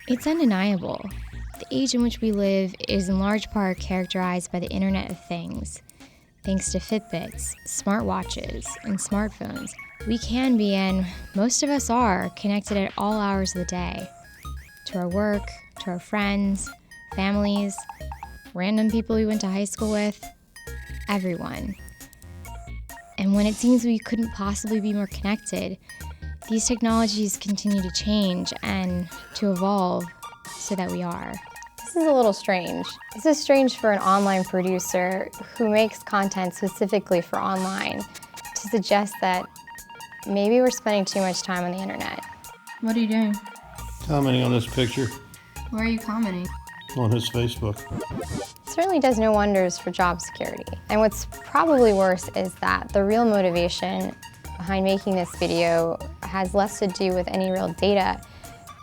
It's undeniable. The age in which we live is in large part characterized by the Internet of Things. Thanks to Fitbits, smartwatches, and smartphones, we can be, and most of us are, connected at all hours of the day. To our work, to our friends, families, random people we went to high school with, everyone. And when it seems we couldn't possibly be more connected, these technologies continue to change and to evolve so that we are. This is a little strange. This is strange for an online producer who makes content specifically for online to suggest that maybe we're spending too much time on the internet. What are you doing? Commenting on this picture Where are you commenting? on his Facebook. It certainly does no wonders for job security. And what's probably worse is that the real motivation behind making this video has less to do with any real data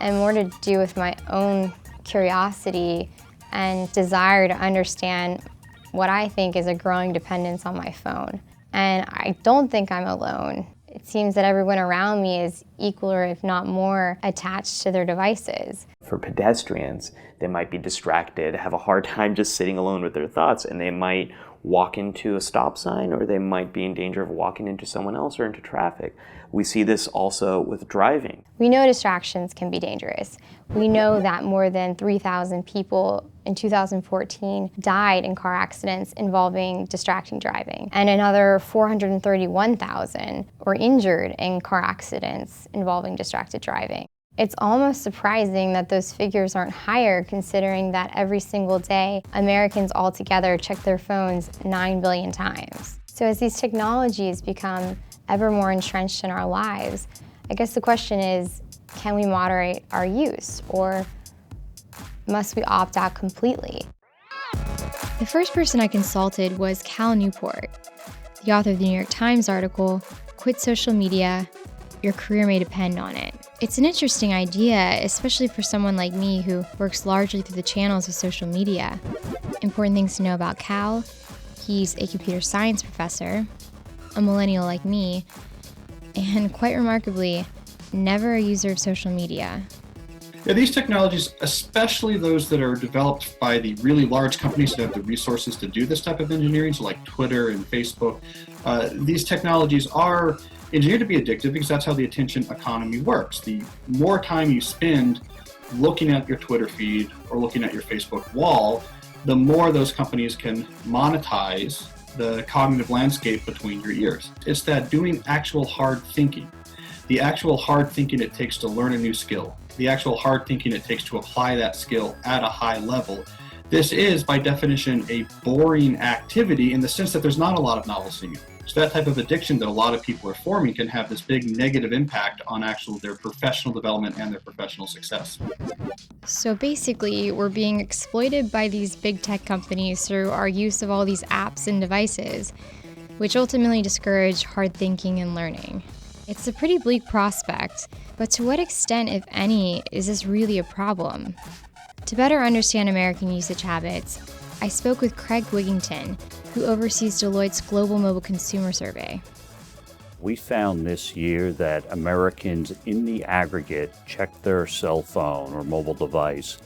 and more to do with my own curiosity and desire to understand what I think is a growing dependence on my phone. And I don't think I'm alone. It seems that everyone around me is equal or if not more attached to their devices. For pedestrians, they might be distracted, have a hard time just sitting alone with their thoughts, and they might walk into a stop sign, or they might be in danger of walking into someone else or into traffic. We see this also with driving. We know distractions can be dangerous. We know that more than 3,000 people in 2014 died in car accidents involving distracting driving, and another 431,000 were injured in car accidents involving distracted driving. It's almost surprising that those figures aren't higher, considering that every single day, Americans altogether check their phones 9 billion times. So as these technologies become ever more entrenched in our lives, I guess the question is, can we moderate our use, or must we opt out completely? The first person I consulted was Cal Newport, the author of the New York Times article, "Quit Social Media, Your Career May Depend on It." It's an interesting idea, especially for someone like me who works largely through the channels of social media. Important things to know about Cal: he's a computer science professor, a millennial like me, and quite remarkably, never a user of social media. Yeah, these technologies, especially those that are developed by the really large companies that have the resources to do this type of engineering, so like Twitter and Facebook, these technologies are engineered to be addictive because that's how the attention economy works. The more time you spend looking at your Twitter feed or looking at your Facebook wall, the more those companies can monetize the cognitive landscape between your ears. It's that doing actual hard thinking, the actual hard thinking it takes to learn a new skill, the actual hard thinking it takes to apply that skill at a high level. This is, by definition, a boring activity in the sense that there's not a lot of novelty. So that type of addiction that a lot of people are forming can have this big negative impact on their professional development and their professional success. So basically, we're being exploited by these big tech companies through our use of all these apps and devices, which ultimately discourage hard thinking and learning. It's a pretty bleak prospect, but to what extent, if any, is this really a problem? To better understand American usage habits, I spoke with Craig Wigington, who oversees Deloitte's Global Mobile Consumer Survey. We found this year that Americans in the aggregate check their cell phone or mobile device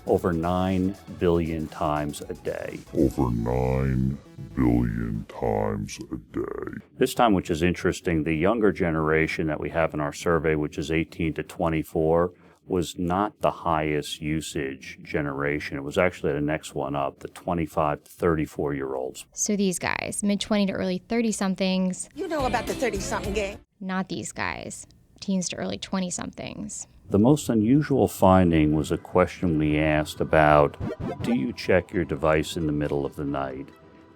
over 9 billion times a day. Over 9 billion times a day. This time, which is interesting, the younger generation that we have in our survey, which is 18 to 24, was not the highest usage generation. It was actually the next one up, the 25 to 34-year-olds. So these guys, mid-20 to early 30-somethings. You know about the 30-something game. Not these guys, teens to early 20-somethings. The most unusual finding was a question we asked about, do you check your device in the middle of the night?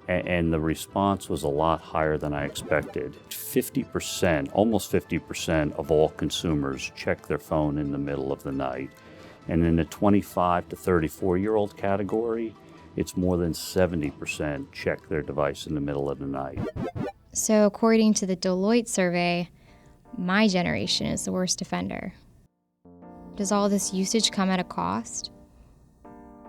And the response was a lot higher than I expected. 50%, almost 50% of all consumers check their phone in the middle of the night. And in the 25 to 34-year-old category, it's more than 70% check their device in the middle of the night. So according to the Deloitte survey, my generation is the worst offender. Does all this usage come at a cost?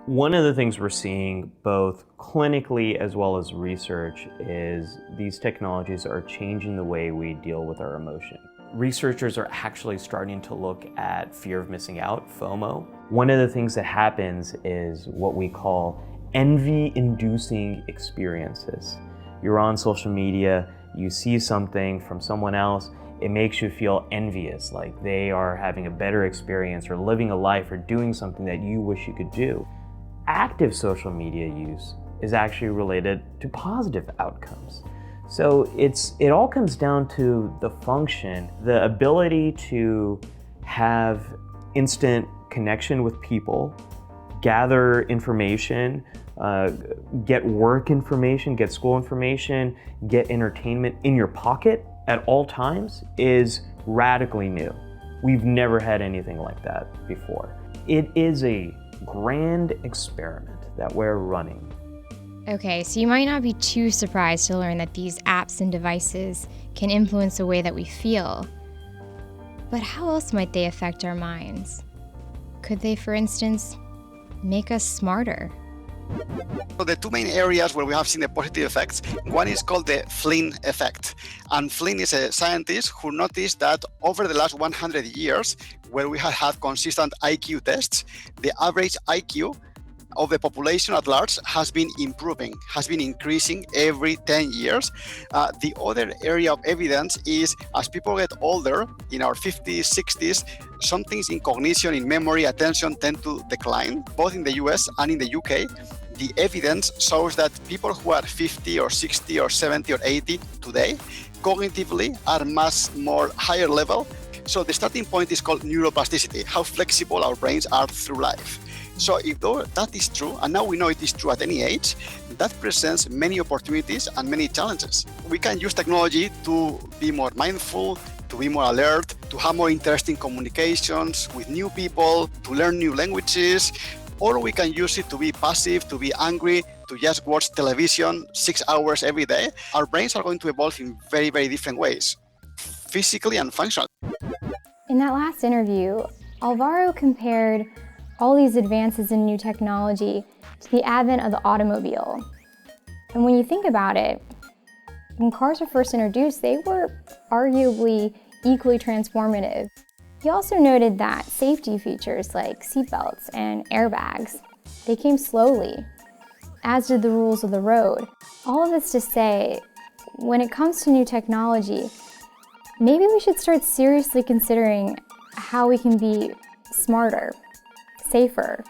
One of the things we're seeing both clinically as well as research is these technologies are changing the way we deal with our emotion. researchers are actually starting to look at fear of missing out, FOMO. One of the things that happens is what we call envy-inducing experiences. You're on social media, you see something from someone else, it makes you feel envious, like they are having a better experience or living a life or doing something that you wish you could do. Active social media use is actually related to positive outcomes. So it all comes down to the function, the ability to have instant connection with people, gather information, get work information, get school information, get entertainment in your pocket at all times is radically new. We've never had anything like that before. It is a grand experiment that we're running. Okay, so you might not be too surprised to learn that these apps and devices can influence the way that we feel. But how else might they affect our minds? Could they, for instance, make us smarter? So the two main areas where we have seen the positive effects, one is called the Flynn Effect. And Flynn is a scientist who noticed that over the last 100 years, where we have had consistent IQ tests, the average IQ of the population at large has been improving, has been increasing every 10 years. The other area of evidence is as people get older, in our 50s, 60s, some things in cognition, in memory, attention tend to decline, both in the US and in the UK. The evidence shows that people who are 50 or 60 or 70 or 80 today, cognitively are much more higher level. So the starting point is called neuroplasticity, how flexible our brains are through life. So if that is true, and now we know it is true at any age, that presents many opportunities and many challenges. We can use technology to be more mindful, to be more alert, to have more interesting communications with new people, to learn new languages, or we can use it to be passive, to be angry, to just watch television 6 hours every day. Our brains are going to evolve in very, very different ways, physically and functionally. In that last interview, Alvaro compared all these advances in new technology to the advent of the automobile. And when you think about it, when cars were first introduced, they were arguably equally transformative. He also noted that safety features like seatbelts and airbags, they came slowly, as did the rules of the road. All of this to say, when it comes to new technology, maybe we should start seriously considering how we can be smarter, safer,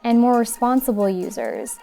and more responsible users